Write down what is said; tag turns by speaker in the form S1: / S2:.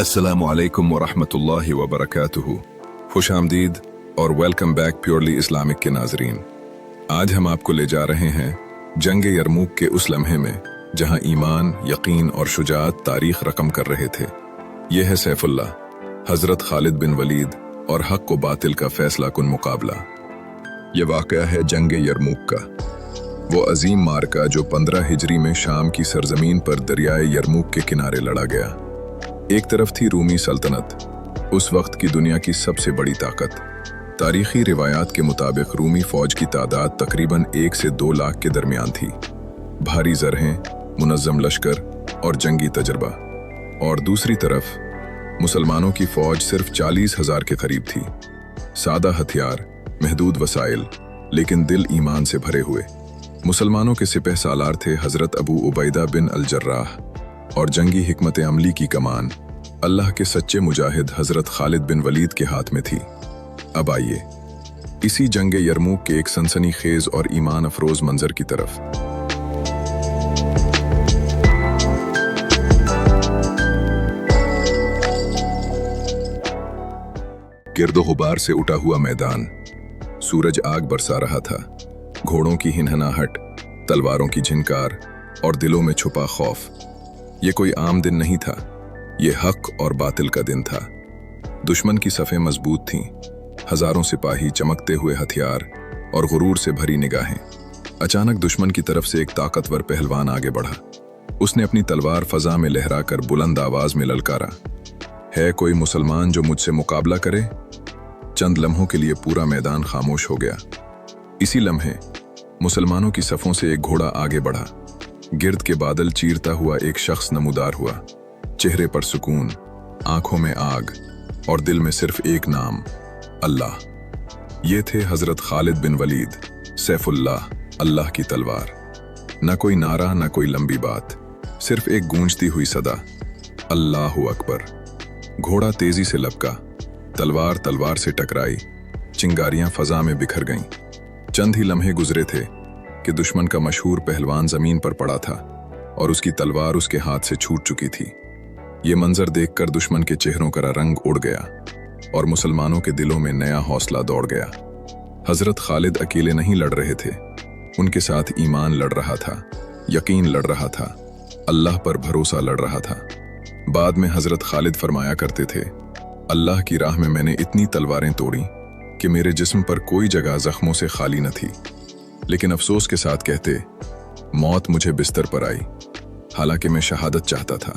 S1: अस्सलामु अलैकुम व रहमतुल्लाहि व बरकातुहू। खुश आमदीद और वेलकम बैक प्योरली इस्लामिक के नाजरीन। आज हम आपको ले जा रहे हैं जंग यरमूक के उस लम्हे में जहां ईमान, यकीन और शुजाअत तारीख रकम कर रहे थे। यह है सैफुल्लाह, हजरत खालिद बिन वलीद और हक व बातिल का फैसला कुन मुकाबला। यह वाक़या है जंग यरमूक का, वो अजीम मार्का जो 15 हिजरी में शाम की सरजमीन पर दरियाए यरमूक के किनारे लड़ा गया। एक तरफ थी रूमी सल्तनत, उस वक्त की दुनिया की सबसे बड़ी ताकत। तारीखी रिवायात के मुताबिक रूमी फौज की तादाद तकरीबन 1 से 2 लाख के दरमियान थी। भारी जरहें, मुनज़्ज़म लश्कर और जंगी तजर्बा। और दूसरी तरफ मुसलमानों की फौज सिर्फ 40,000 के करीब थी। सादा हथियार, महदूद वसाइल, लेकिन दिल ईमान से भरे हुए। मुसलमानों के सिपह सालार थे हजरत अबू उबैदा बिन अल जर्राह और जंगी हिकमत अमली की कमान अल्लाह के सच्चे मुजाहिद हजरत खालिद बिन वलीद के हाथ में थी। अब आइए इसी जंग यरमूक के एक सनसनी खेज और ईमान अफरोज मंजर की तरफ। गिर्दो गुबार से उठा हुआ मैदान, सूरज आग बरसा रहा था। घोड़ों की हिनहनाहट, तलवारों की झिनकार और दिलों में छुपा खौफ। ये कोई आम दिन नहीं था, ये हक और बातिल का दिन था। दुश्मन की सफ़ें मजबूत थीं, हजारों सिपाही, चमकते हुए हथियार और गुरूर से भरी निगाहें। अचानक दुश्मन की तरफ से एक ताकतवर पहलवान आगे बढ़ा। उसने अपनी तलवार फजा में लहराकर बुलंद आवाज में ललकारा, है कोई मुसलमान जो मुझसे मुकाबला करे? चंद लम्हों के लिए पूरा मैदान खामोश हो गया। इसी लम्हे मुसलमानों की सफ़ों से एक घोड़ा आगे बढ़ा। गिर्द के बादल चीरता हुआ एक शख्स नमूदार हुआ, चेहरे पर सुकून, आंखों में आग और दिल में सिर्फ एक नाम, अल्लाह। ये थे हजरत खालिद बिन वलीद, सैफुल्लाह, अल्लाह की तलवार। न कोई नारा, न कोई लंबी बात, सिर्फ एक गूंजती हुई सदा, अल्लाहु अकबर। घोड़ा तेजी से लपका, तलवार तलवार से टकराई, चिंगारियां फजा में बिखर गईं। चंद ही लम्हे गुजरे थे कि दुश्मन का मशहूर पहलवान जमीन पर पड़ा था और उसकी तलवार उसके हाथ से छूट चुकी थी। ये मंजर देखकर दुश्मन के चेहरों का रंग उड़ गया और मुसलमानों के दिलों में नया हौसला दौड़ गया। हजरत खालिद अकेले नहीं लड़ रहे थे, उनके साथ ईमान लड़ रहा था, यकीन लड़ रहा था, अल्लाह पर भरोसा लड़ रहा था। बाद में हजरत खालिद फरमाया करते थे, अल्लाह की राह में मैंने इतनी तलवारें तोड़ी कि मेरे जिस्म पर कोई जगह जख्मों से खाली न थी। लेकिन अफसोस के साथ कहते, मौत मुझे बिस्तर पर आई, हालांकि मैं शहादत चाहता था।